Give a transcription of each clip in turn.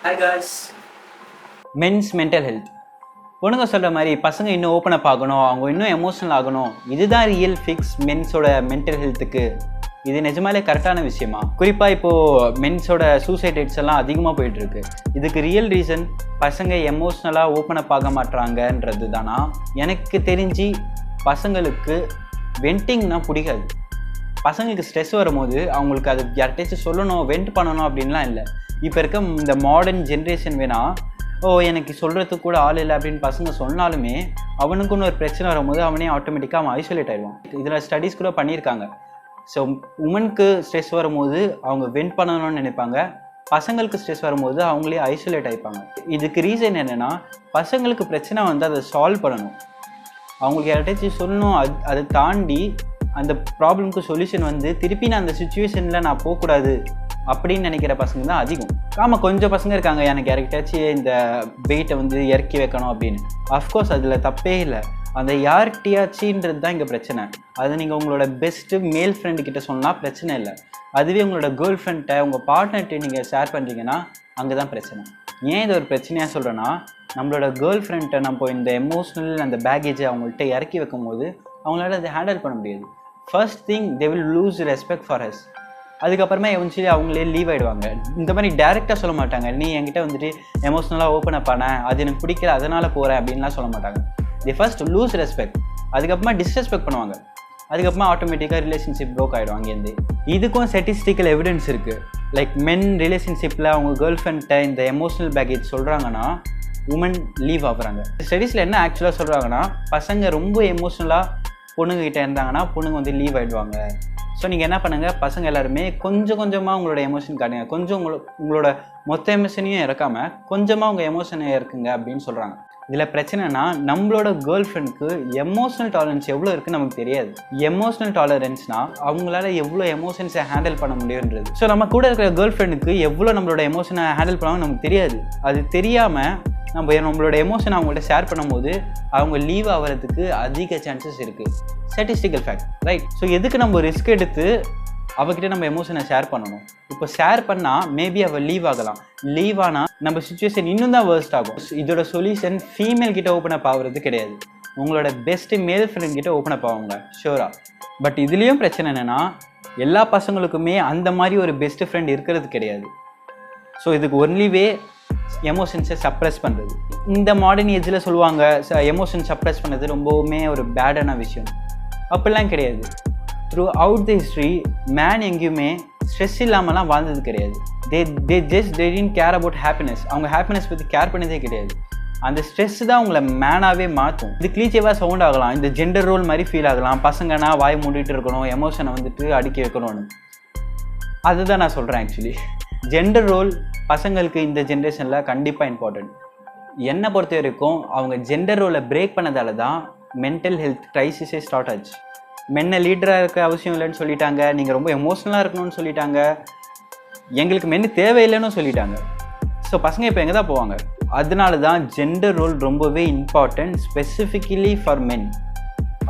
Hi guys. Men's mental health. பொண்ணுங்க சொல்கிற மாதிரி பசங்க இன்னும் ஓப்பன் அப் ஆகணும், அவங்க இன்னும் எமோஷனல் ஆகணும், இதுதான் ரியல் ஃபிக்ஸ் மென்ஸோட மென்டல் ஹெல்த்துக்கு. இது நிஜமாலே கரெக்டான விஷயமா? குறிப்பாக இப்போது மென்ஸோட சூசைட் ரேட்ஸ் எல்லாம் அதிகமாக போயிட்டுருக்கு. இதுக்கு ரியல் ரீசன் பசங்க எமோஷ்னலாக ஓப்பன் அப் ஆக மாட்டுறாங்கன்றது தானா? எனக்கு தெரிஞ்சு பசங்களுக்கு வெண்டிங்னா பிடிக்காது. பசங்களுக்கு ஸ்ட்ரெஸ் வரும்போது அவங்களுக்கு அது யார்கிட்டச்சும் சொல்லணும், வெண்ட் பண்ணணும் அப்படின்லாம் இல்லை. இப்போ இருக்க இந்த மாடர்ன் ஜென்ரேஷன் எனக்கு சொல்கிறதுக்கு கூட ஆள் இல்லை அப்படின்னு பசங்க சொன்னாலுமே அவனுக்குன்னு ஒரு பிரச்சனை வரும்போது அவனே ஆட்டோமேட்டிக்காக அவன் ஐசோலேட் ஆகிடுவான். இதில் ஸ்டடீஸ் கூட பண்ணியிருக்காங்க. ஸோ உமனுக்கு ஸ்ட்ரெஸ் வரும்போது அவங்க வெண்ட் பண்ணணும்னு நினைப்பாங்க, பசங்களுக்கு ஸ்ட்ரெஸ் வரும்போது அவங்களே ஐசோலேட் ஆகிப்பாங்க. இதுக்கு ரீசன் என்னென்னா, பசங்களுக்கு பிரச்சனை வந்து அதை சால்வ் பண்ணணும், அவங்களுக்கு யார்கிட்டச்சும் சொல்லணும். அதை தாண்டி அந்த ப்ராப்ளம்க்கு சொல்யூஷன் வந்து திருப்பி நான் அந்த சுச்சுவேஷனில் நான் போகக்கூடாது அப்படின்னு நினைக்கிற பசங்க தான் அதிகம். ஆமாம், கொஞ்சம் பசங்க இருக்காங்க எனக்கு யார்கிட்டயாச்சும் இந்த வெயிட்டை வந்து இறக்கி வைக்கணும் அப்படின்னு. அஃப்கோர்ஸ் அதில் தப்பே இல்லை. அந்த யார்கிட்டயாச்சின்றது தான் இங்கே பிரச்சனை. அது நீங்கள் உங்களோட பெஸ்ட்டு மேல் ஃப்ரெண்டுக்கிட்ட சொன்னால் பிரச்சனை இல்லை. அதுவே உங்களோட கேர்ள் ஃப்ரெண்ட்டை உங்கள் பார்ட்னர்கிட்ட நீங்கள் ஷேர் பண்ணுறீங்கன்னா அங்கே தான் பிரச்சனை. ஏன் இது ஒரு பிரச்சனையாக சொல்கிறேன்னா, நம்மளோட கேர்ள் ஃப்ரெண்ட்டை நம்ம இந்த எமோஷ்னல் அந்த பேகேஜை அவங்கள்ட்ட இறக்கி வைக்கும் போது அவங்களால அதை ஹேண்டில் பண்ண முடியாது. First thing, they will lose respect for us. அதுக்கப்புறமா எவன்ச்சுவலி அவங்களே லீவ் ஆகிடுவாங்க. இந்த மாதிரி டேரெக்டாக சொல்ல மாட்டாங்க, நீ என்கிட்ட வந்துட்டு எமோஷ்னலாக ஓப்பன் அப் ஆன, அது எனக்கு பிடிக்கல அதனால் போகிறேன் அப்படின்லாம் சொல்ல மாட்டாங்க. தி ஃபர்ஸ்ட் லூஸ் ரெஸ்பெக்ட், அதுக்கப்புறமா டிஸ்ரெஸ்பெக்ட் பண்ணுவாங்க, அதுக்கப்புறமா ஆட்டோமேட்டிக்காக ரிலேஷன்ஷிப் ப்ரோக் ஆகிடும் அங்கேருந்து. இதுக்கும் ஸ்டாட்டிஸ்டிக்கல் எவிடன்ஸ் இருக்குது. லைக் மென் ரிலேஷன்ஷிப்பில் அவங்க கேர்ள் ஃப்ரெண்ட்டை இந்த எமோஷ்னல் பேக்கேஜ் சொல்கிறாங்கன்னா உமன் லீவ் ஆகுறாங்க. ஸ்டடீஸில் என்ன ஆக்சுவலாக சொல்கிறாங்கன்னா, பசங்க ரொம்ப எமோஷ்னலாக பொண்ணுங்கிட்ட இருந்தாங்கன்னா பொண்ணுங்க வந்து லீவ் ஆகிடுவாங்க. ஸோ நீங்கள் என்ன பண்ணுங்கள், பசங்க எல்லாருமே கொஞ்சம் கொஞ்சமாக உங்களோட எமோஷன் காட்டுங்க. கொஞ்சம் உங்களோட மொத்த எமோஷனையும் இறக்காமல் கொஞ்சமாக உங்கள் எமோஷனை இறக்குங்க அப்படின்னு சொல்கிறாங்க. இதில் பிரச்சனைனா, நம்மளோட கேர்ள் ஃப்ரெண்டுக்கு எமோஷனல் டாலரன்ஸ் எவ்வளோ இருக்குன்னு நமக்கு தெரியாது. எமோஷனல் டாலரன்ஸ்னால் அவங்களால எவ்வளோ எமோஷன்ஸை ஹேண்டில் பண்ண முடியுன்றது. ஸோ நம்ம கூட இருக்கிற கேர்ள் ஃப்ரெண்டுக்கு எவ்வளோ நம்மளோட எமோஷனை ஹேண்டில் பண்ணுவாங்க நமக்கு தெரியாது. அது தெரியாமல் நம்மளோட எமோஷனை அவங்கள்ட்ட ஷேர் பண்ணும்போது அவங்க லீவ் ஆகிறதுக்கு அதிக சான்சஸ் இருக்குது. Statistical fact, right? ஸோ எதுக்கு நம்ம ரிஸ்க் எடுத்து அவகிட்ட நம்ம எமோஷனை ஷேர் பண்ணணும்? இப்போ ஷேர் பண்ணால் மேபி அவள் லீவ் ஆகலாம். லீவ் ஆனால் நம்ம சுச்சுவேஷன் இன்னும் தான் வேர்ஸ்ட் ஆகும். இதோட சொல்யூஷன் ஃபீமேல் கிட்ட ஓப்பன் அப் ஆகிறது கிடையாது, உங்களோட பெஸ்ட்டு மேல் ஃப்ரெண்ட் கிட்ட ஓப்பன் அப் ஆகுங்க, ஷூரா. பட் இதுலேயும் பிரச்சனை என்னென்னா, எல்லா பசங்களுக்குமே அந்த மாதிரி ஒரு பெஸ்ட்டு ஃப்ரெண்ட் இருக்கிறது கிடையாது. ஸோ இதுக்கு ஒன்லி வே எமோஷன்ஸை சப்ரெஸ் பண்ணுறது. இந்த மாடர்ன் ஏஜில் சொல்லுவாங்க எமோஷன் சப்ரெஸ் பண்ணுறது ரொம்பவுமே ஒரு பேடான விஷயம். அப்படிலாம் கிடையாது. Through out the history man எங்கேயுமே ஸ்ட்ரெஸ் இல்லாமலாம் வாழ்ந்தது கிடையாது. தே டிடன்ட் கேர் அபவுட் ஹாப்பினஸ். அவங்க ஹாப்பினஸ் பற்றி கேர் பண்ணதே கிடையாது. அந்த ஸ்ட்ரெஸ் தான் உங்களை மேனாகவே மாற்றும். இது கிளீச்சேவாக சவுண்ட் ஆகலாம், இந்த ஜெண்டர் ரோல் மாதிரி ஃபீல் ஆகலாம். பசங்கன்னா வாய் மூடிட்டு இருக்கணும், எமோஷனை வந்துட்டு அடுக்கி வைக்கணும்னு. அதுதான் நான் சொல்கிறேன். ஆக்சுவலி ஜெண்டர் ரோல் பசங்களுக்கு இந்த ஜென்ரேஷனில் கண்டிப்பாக இம்பார்ட்டன்ட். என்னை பொறுத்த வரைக்கும் அவங்க ஜெண்டர் ரோலை பிரேக் பண்ணதால தான் மென்டல் ஹெல்த் க்ரைசிஸே ஸ்டார்ட் ஆச்சு. மென்னை லீடராக இருக்க அவசியம் இல்லைன்னு சொல்லிட்டாங்க, நீங்கள் ரொம்ப எமோஷ்னலாக இருக்கணும்னு சொல்லிட்டாங்க, எங்களுக்கு மென்னு தேவையில்லைன்னு சொல்லிட்டாங்க. ஸோ பசங்க இப்போ எங்கே தான் போவாங்க? அதனால தான் ஜெண்டர் ரோல் ரொம்பவே இம்பார்ட்டன்ட், ஸ்பெசிஃபிக்கலி ஃபார் மென்.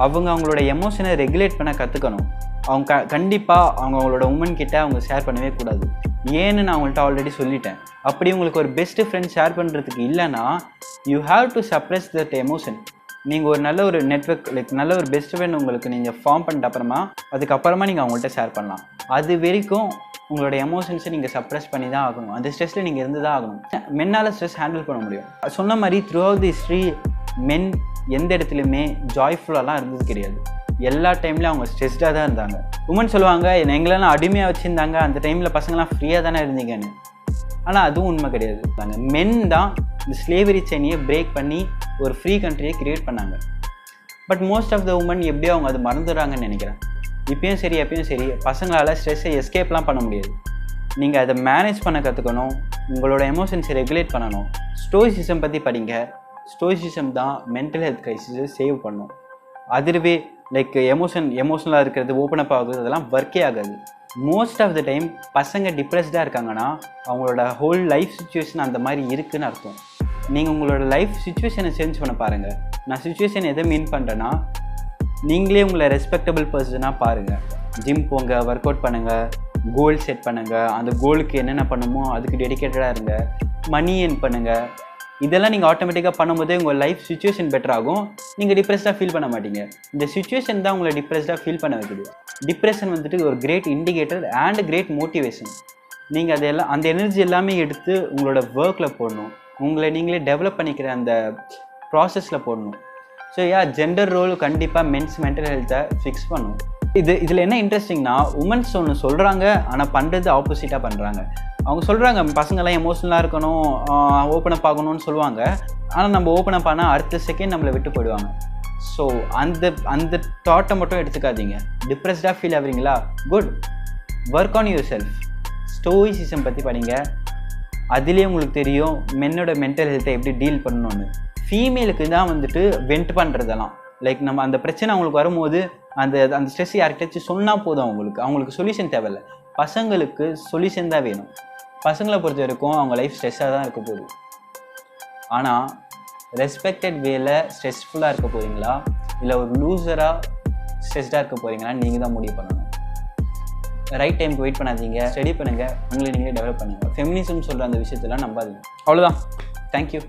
அவங்களோட எமோஷனை ரெகுலேட் பண்ண கற்றுக்கணும். அவங்க கண்டிப்பாக அவங்களோட உமன் கிட்ட அவங்க ஷேர் பண்ணவே கூடாது. ஏன்னு நான் அவங்கள்ட்ட ஆல்ரெடி சொல்லிட்டேன். அப்படி உங்களுக்கு ஒரு பெஸ்ட்டு ஃப்ரெண்ட் ஷேர் பண்ணுறதுக்கு இல்லைன்னா you have to suppress that emotion. நீங்கள் ஒரு நல்ல ஒரு நெட்வொர்க், நல்ல ஒரு பெஸ்ட் ஃப்ரெண்ட் உங்களுக்கு நீங்கள் ஃபார்ம் பண்ணிட்ட அப்புறமா அதுக்கப்புறமா நீங்கள் அவங்கள்ட்ட ஷேர் பண்ணலாம். அது வரைக்கும் உங்களோட எமோஷன்ஸை நீங்கள் சப்ரெஸ் பண்ணி தான் ஆகணும். அந்த ஸ்ட்ரெஸ்ஸில் நீங்கள் இருந்து தான் ஆகணும். மென்னால் ஸ்ட்ரெஸ் ஹேண்டில் பண்ண முடியும். சொன்ன மாதிரி த்ரூ அவுட் தி ஹிஸ்ட்ரி மென் எந்த இடத்துலையுமே ஜாய்ஃபுல்லாலாம் இருந்தது கிடையாது. எல்லா டைம்லேயும் அவங்க ஸ்ட்ரெஸ்டாக தான் இருந்தாங்க. உமன் சொல்லுவாங்க, எங்களெல்லாம் அடிமையாக வச்சுருந்தாங்க, அந்த டைமில் பசங்களாம் ஃப்ரீயாக தானே இருந்தீங்கன்னு. ஆனால் அதுவும் உண்மை கிடையாது. மென் தான் இந்த ஸ்லேவரி செயினையை பிரேக் பண்ணி ஒரு ஃப்ரீ கண்ட்ரியை க்ரியேட் பண்ணாங்க. But most of the women எப்படியோ அவங்க அது மறந்துடுறாங்கன்னு நினைக்கிறேன். இப்பயும் சரி எப்பயும் சரி பசங்களால் ஸ்ட்ரெஸ்ஸை எஸ்கேப்லாம் பண்ண முடியாது. நீங்கள் அதை மேனேஜ் பண்ண கற்றுக்கணும், உங்களோட எமோஷன்ஸை ரெகுலேட் பண்ணணும். ஸ்டோயிசிசம் பற்றி படிங்க. ஸ்டோயிசிசம் தான் மென்டல் ஹெல்த் க்ரைசிஸை சேவ் பண்ணும். அதுவே லைக் எமோஷனலாக இருக்கிறது, ஓப்பன் அப் ஆகுது, அதெல்லாம் ஒர்க்கே ஆகாது. மோஸ்ட் ஆஃப் த டைம் பசங்க டிப்ரெஸ்டாக இருக்காங்கன்னா அவங்களோட ஹோல் லைஃப் சுச்சுவேஷன் அந்த மாதிரி இருக்குதுன்னு அர்த்தம். நீங்கள் உங்களோட லைஃப் சுச்சுவேஷனை சேஞ்ச் பண்ண பாருங்கள். நான் சுச்சுவேஷன் எதை மீன் பண்ணுறேன்னா, நீங்களே உங்களை ரெஸ்பெக்டபிள் பர்சனாக பாருங்கள். ஜிம் போங்க, ஒர்க் அவுட் பண்ணுங்கள், கோல் செட் பண்ணுங்கள், அந்த கோலுக்கு என்னென்ன பண்ணுமோ அதுக்கு டெடிக்கேட்டடாக இருங்க. மணி ஏர்ன் பண்ணுங்கள். இதெல்லாம் நீங்கள் ஆட்டோமேட்டிக்காக பண்ணும்போதே உங்கள் லைஃப் சுச்சுவேஷன் பெட்டர் ஆகும். நீங்கள் டிப்ரெஸ்டாக ஃபீல் பண்ண மாட்டீங்க. இந்த சுச்சுவேஷன் தான் உங்களை டிப்ரெஸ்டாக ஃபீல் பண்ண வைக்குது. டிப்ரெஷன் வந்துட்டு ஒரு great indicator and great motivation. நீங்கள் அதெல்லாம் அந்த எனர்ஜி எல்லாமே எடுத்து உங்களோட ஒர்க்கில் போடணும். உங்களை நீங்களே டெவலப் பண்ணிக்கிற அந்த ப்ராசஸில் போடணும். ஸோ ஜெண்டர் ரோல் கண்டிப்பாக மென்ஸ் மென்டல் ஹெல்த்தை ஃபிக்ஸ் பண்ணும். இதில் என்ன இன்ட்ரெஸ்டிங்னா, உமன்ஸ் ஒன்று சொல்கிறாங்க ஆனால் பண்ணுறது ஆப்போசிட்டாக பண்ணுறாங்க. அவங்க சொல்கிறாங்க பசங்கள்லாம் எமோஷனலாக இருக்கணும், ஓப்பன் அப் ஆகணும்னு சொல்லுவாங்க. ஆனால் நம்ம ஓப்பன் அப் ஆனால் அடுத்த செகண்ட் நம்மளை விட்டு போயிடுவாங்க. ஸோ அந்த தாட்டை மட்டும் எடுத்துக்காதீங்க. டிப்ரெஸ்டாக ஃபீல் ஆகுறீங்களா? Good, work on yourself. Stoicism பற்றி படிங்க. அதுலேயே உங்களுக்கு தெரியும் மென்னோட மென்டல் ஹெல்த்தை எப்படி டீல் பண்ணணும்னு. ஃபீமேலுக்கு தான் வந்துட்டு வெண்ட் பண்ணுறதெல்லாம், லைக் நம்ம அந்த பிரச்சனை அவங்களுக்கு வரும்போது அந்த ஸ்ட்ரெஸ் யார்கிட்டச்சும் சொன்னால் போதும். அவங்களுக்கு சொல்யூஷன் தேவையில்லை. பசங்களுக்கு சொல்யூஷன் தான் வேணும். பசங்களை பொறுத்த வரைக்கும் அவங்க லைஃப் ஸ்ட்ரெஸ்ஸாக தான் இருக்க போகுது. ஆனால் ரெஸ்பெக்டட் வேல ஸ்ட்ரெஸ்ஃபுல்லாக இருக்க போகிறீங்களா இல்லை ஒரு லூசராக ஸ்ட்ரெஸ்டாக இருக்க போகிறீங்களா நீங்கள் தான் முடிவு பண்ணணும். ரைட் டைமுக்கு வெயிட் பண்ணாதீங்க, ஸ்டடி பண்ணுங்கள், உங்களை நீங்களே டெவலப் பண்ணுங்கள். ஃபெமினிசம் சொல்கிற அந்த விஷயத்தெல்லாம் நம்பாதீங்க. அவ்வளோதான். தேங்க்யூ.